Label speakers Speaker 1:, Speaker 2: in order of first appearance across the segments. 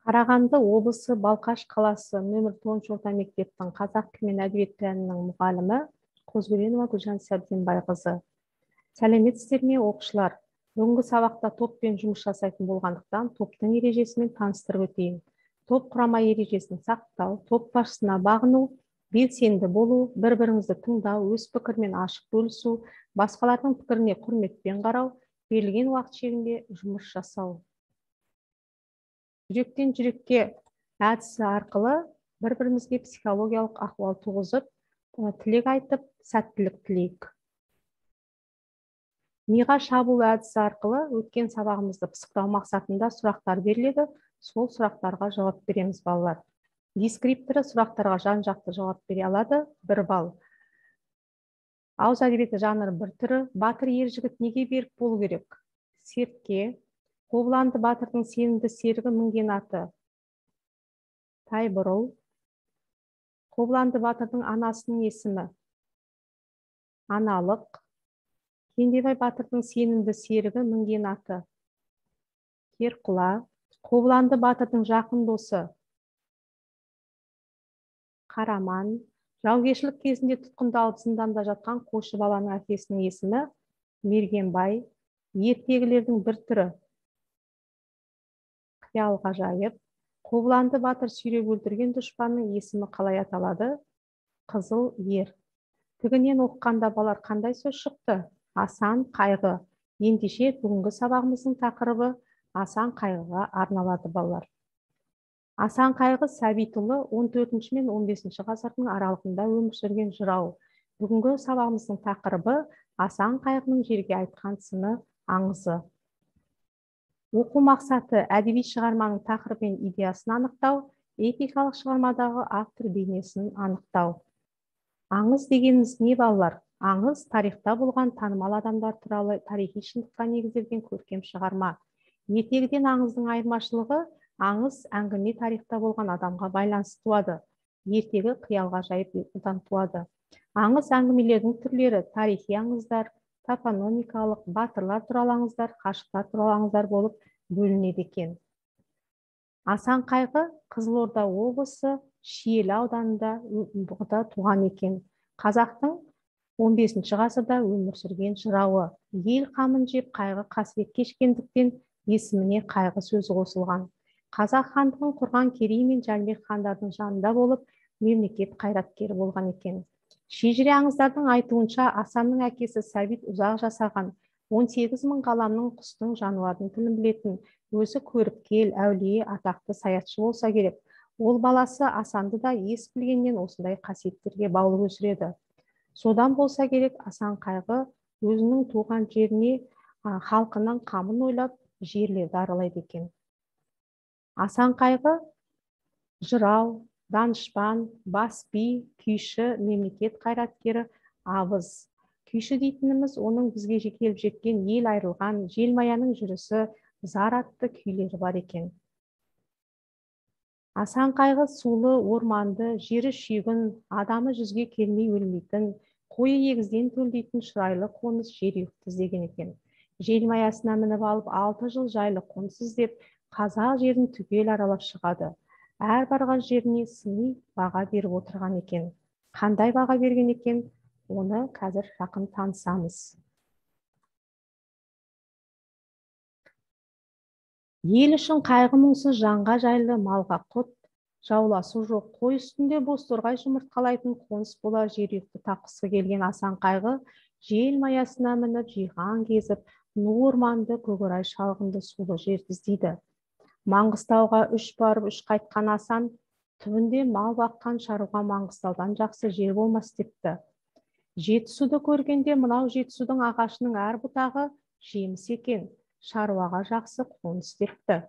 Speaker 1: Қарағанды облысы Балқаш қаласы нөмір 10 орта мектептің қазақ тілі мен әдебиет пәнінің мұғалімі Қозберенова Гүлжан Сәбденбайқызы. Сәлеметсіздер ме, оқушылар? Бүгінгі сабақта топпен жұмыс жасайтын болғандықтан топтың ережесімен таныстырып өтейін. Топ құрама ережесін сақтау, топ басшысына бағыну, белсенді болу, бір-біріңізді тыңдау, өз пікірмен ашық бөлісу, басқалардың пікіріне құрметпен қарау, берілген уақыт шегінде жұмыс жасау. Жүректен жүрекке әдісі арқылы бір-бірімізге психологиялық ахуал туғызып, тілек айтып, сәттілік тілейік. Миға шабуыл әдісі арқылы өткен сабағымызды пысықтау мақсатында сұрақтар беріледі, сол сұрақтарға жауап береміз, балалар. Дескрипторы сұрақтарға жан-жақты жауап бере алады, 1 балл. Ауыз әдебиеті жанры 1 түрі. Батыр ер жігіт неге берік болу керек? Сертке. Қобыланды батырдың сенімді серігі мінген аты? Тайбұрыл. Қобыланды батырдың анасының есімі? Аналық. Кендебай батырдың сенімді серігі мінген аты? Керқұла. Қобыланды батырдың жақын досы? Қараман. Жаугершілік кезінде тұтқындалып зынданда жатқан қойшы баланың әкесінің есімі? Мергенбай. Ертегілердің 1 түрі? Қиял ғажайып. Қобыланды батыр сүйреп өлтірген дұшпанның есімі қалай аталады? Қызыл ер. Тігінен оқығанда балалар қандай сөз шықты? Асан қайғы. Ендеше бүгінгі сабағымыздың тақырыбы асан қайғыға арналады, балалар. Асан қайғы Сәбитұлы 14 мен 15 ғасырдың аралығында өмір сүрген жырау. Бүгінгі сабағымыздың тақырыбы асан қайғының жерге айтқан сыны аңызы. Оқу мақсаты әдеби шығарманың тақырыбы мен идеясын анықтау, эпикалық шығармадағы автор бейнесін анықтау. Аңыз дегеніміз не, балалар? Аңыз тарихта болған танымал адамдар туралы тарихи шындыққа негізделген көркем шығарма. Ертегіден аңыздың айырмашылығы, аңыз әңгіме тарихта болған адамға байланысты туады. Ертегі қиял ғажайыптан туады. Аңыз әңгімелердің түрлері тарихи аңыздар, топономикалық, батырлар туралы аңыздар, ғашықтар туралы аңыздар болып бөлінеді екен. Асан қайғы Қызылорда облысы Шиелі ауданында туған екен. Қазақтың 15 ғасырда өмір сүрген жырауы. Ел қамын жеп қайғы қасірет кешкендіктен есіміне қайғы сөзі қосылған. Қазақ хандығын құрған Керей мен Жәнібек хандардың жанында болып, мемлекет қайраткері болған екен. Шежіре аңыздардың айтуынша, Асанның әкесі Сәбит ұзақ жасаған, 18 мың ғаламның құстың жануардың тілін білетін, өзі көріпкел, әулие, атақты саятшы болса керек. Ол баласы Асанды да ес білгеннен осындай қасиеттерге баулып өсіреді. Содан болса керек, Асан қайғы өзінің туған жеріне, халқының қамын ойлап, жерлерді аралайды екен. Асан қайғы жырау, данышпан, бас би, күйші, мемлекет қайраткері, абыз. Күйші дейтініміз оның бізге келіп жеткен ел айрылған, желмаяның жүрісі, зар атты күйлері бар екен. Асан қайғы сулы, орманды, жері шүйгін, адамы жүзге келмей өлмейтін, қойы егізден төлдейтін шырайлы қоныс жерұйықты іздеген екен. Желмаясына мініп алып 6 жыл жайлы қоныс іздеп, қазақ жерін түгел аралап шығады. Әр барған жеріне сыни баға беріп отырған екен. Қандай баға берген екен? Оны қазір жақын танысамыз. Ел үшін қайғы мұңсыз жанға жайлы, малға құт, жауласу жоқ, қой үстінде боз торғай жұмыртқалайтын қоныс болар жерұйықты тапқысы келген Асан қайғы желмаясына мініп, жиған кезіп, ну орманды, көкорай шалғынды сулы жерді іздейді. Маңғыстауға 3 барып 3 қайтқан Асан, түбінде мал баққан шаруға Маңғыстаудан жақсы жер болмас депті. Жетісуды көргенде мынау Жетісудың ағашының әр бұтағы жеміс екен, шаруаға жақсы қоныс депті.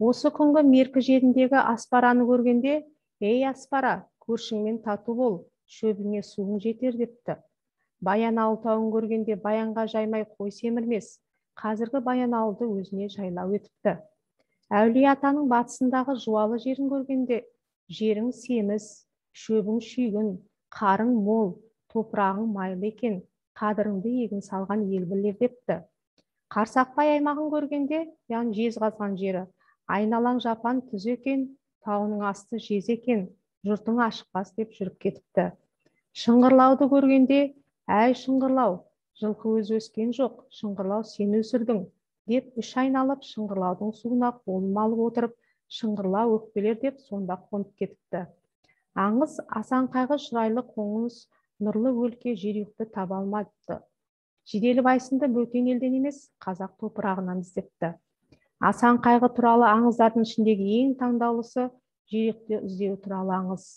Speaker 1: Осы күнгі меркі жеріндегі аспараны көргенде, ей аспара, көршіңмен тату бол, шөбіңе суың жетер депті. Баянауыл тауын көргенде баянға жаймай қой семірмес, қазіргі Баянауылды өзіне жайлау етіпті. Әулие атаның батысындағы жуалы жерін көргенде, жерің семіз, шөбің шүйгін, қарың мол, топырағың майлы екен, қадіріңді егін салған ел білер депті. Қарсақбай аймағын көргенде, яғни жезқазған жері, айналаң жапан түз екен, тауының асты жез екен, жұртың ашықпас деп жүріп кетіпті. Шыңғырлауды көргенде, әй шыңғырлау, жылқы өзі өскен жоқ, шыңғырлау сен өсірдің, деп үш айналып шыңғырлаудың суына қолын алып отырып, шыңғырлау өкпелер деп сонда қонып кетіпті. Аңыз асан қайғы шырайлы қоңыз нұрлы өлке жерұйықты таба алмапты. Жиделі байсынды бөтен елден емес, қазақ топырағынан іздепті. Асан қайғы туралы аңыздардың ішіндегі ең таңдаулысы жерұйықты іздеу туралы аңыз.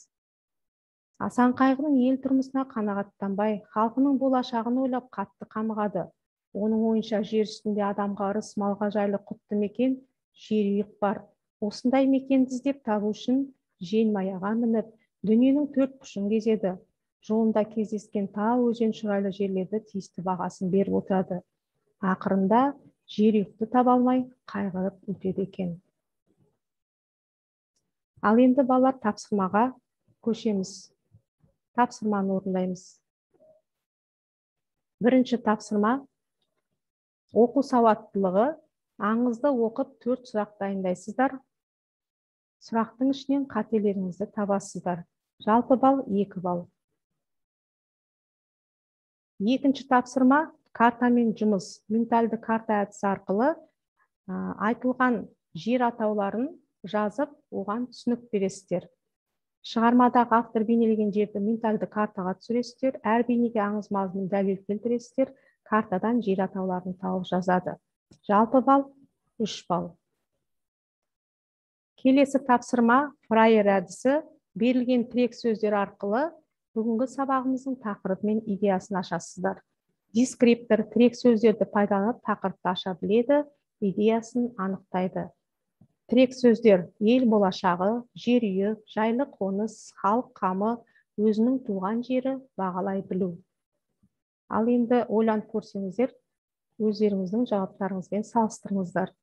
Speaker 1: Асан қайғының ел тұрмысына қанағаттанбай, халқының болашағын ойлап қатты қамығады. Оның ойынша жер үстінде адамға ырыс, малға жайлы құтты мекен жерұйық бар. Осындай мекенді іздеп табу үшін желмаяға мініп, дүниенің төрт бұрышын кезеді. Жолында кездескен тау, өзен, шұрайлы жерлерді тиісті бағасын беріп отырады. Ақырында жерұйықты таба алмай қайғырып өтеді екен. Ал енді балалар, тапсырмаға көшеміз. Тапсырманы орындаймыз. Бірінші тапсырма: оқу сауаттылығы. Аңызды оқып 4 сұрақ дайындайсыздар. Сұрақтың ішінен қателеріңізді табасыздар. Жалпы балл 2 балл. Екінші тапсырма: картамен жұмыс. Ментальді карта әдісі арқылы айтылған жер атауларын жазып, оған түсінік бересіздер. Шығармадағы автор бейнелеген жерді ментальді картаға түсіресіздер. Әр бейнеге аңыз мазмұнын дәлел келтіресіздер. Картадан жер атауларын тауып жазады. Жалпы балл 3 балл. Келесі тапсырма: фраер әдісі. Берілген тірек сөздер арқылы бүгінгі сабағымыздың тақырыбы мен идеясын ашасыздар. Дескриптор тірек сөздерді пайдаланып тақырыпты аша біледі, идеясын анықтайды. Тірек сөздер: ел болашағы, жерұйық, жайлы қоныс, халық қамы, өзінің туған жері, бағалай білу. Ал енді ойланып көрсеңіздер, өздеріңіздің жауаптарыңызбен салыстырыңыздар.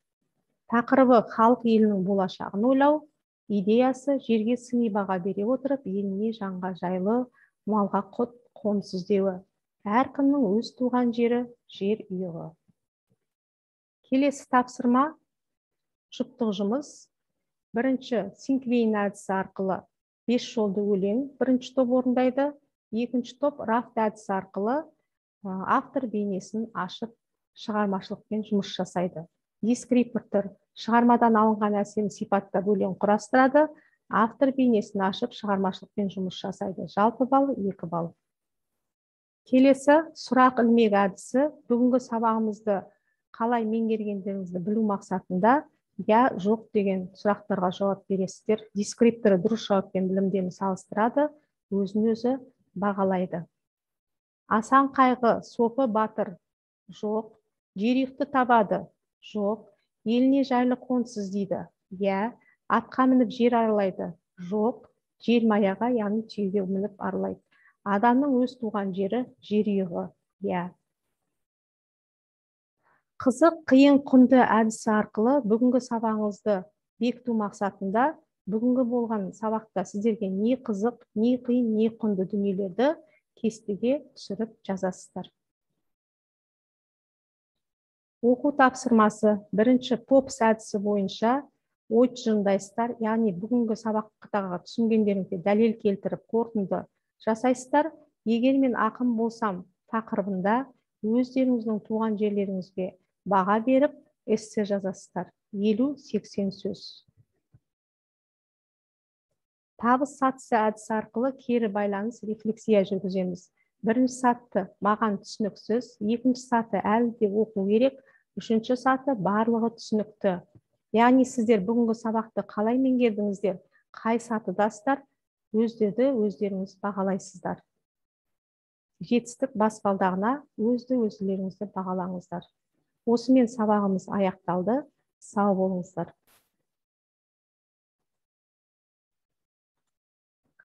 Speaker 1: Тақырыбы халық елінің болашағын ойлау, идеясы жерге сыни баға бере отырып, еліне жанға жайлы, малға құт, қоныс іздеуі. Әркімнің өз туған жері, жерұйығы. Келесі тапсырма: жұптық жұмыс. Бірінші Синклейн әдісі арқылы 5 жолды өлең бірінші топ орындайды. Екінші топ Рафт әдісі арқылы автор бейнесін ашып, шығармашылықпен жұмыс жасайды. Дескриптор шығармадан алынған әсем сипаттап өлең құрастырады. Автор бейнесін ашып, шығармашылықпен жұмыс жасайды. Жалпы балл 2 балл. Келесі сұрақ ілмек әдісі. Бүгінгі сабағымызды қалай меңгергендеріңізді білу мақсатында я, жоқ деген сұрақтарға жауап бересіздер. Дескрипторы дұрыс жауаппен білімдерін салыстырады, өзін-өзі бағалайды. Асан қайғы сопы батыр. Жоқ. Жерұйықты табады. Жоқ. Еліне жайлы қоныс іздейді. Я. Атқа мініп жер аралайды. Жоқ. Желмаяға, яғни түйеге мініп аралайды. Адамның өз туған жері, жерұйығы. Я. Қызық, қиын, құнды әдісі арқылы бүгінгі сабағыңызды бекіту мақсатында бүгінгі болған сабақта сіздерге не қызық, не қиын, не құнды дүниелерді кестеге түсіріп жазасыздар. Оқу тапсырмасы. Бірінші попс әдісі бойынша ой тұжырымдайсыздар, яғни бүгінгі сабақтағы түсінгендеріңізге дәлел келтіріп қорытынды жасайсыздар. Егер мен ақын болсам тақырыбында өздеріңіздің туған жерлеріңізге баға беріп эссе жазасыздар. 50-80 сөз. Табыс сатысы әдісі арқылы кері байланыс рефлексия жүргіземіз. Бірінші саты маған түсініксіз, екінші саты әлі де оқу керек, үшінші саты барлығы түсінікті. Яғни сіздер бүгінгі сабақты қалай меңгердіңіздер, қай сатыдасыздар, өздеріңіз бағалайсыздар. Жетістік баспалдағына өздеріңізді бағалаңыздар. Осымен сабағымыз аяқталды. Сау болыңыздар.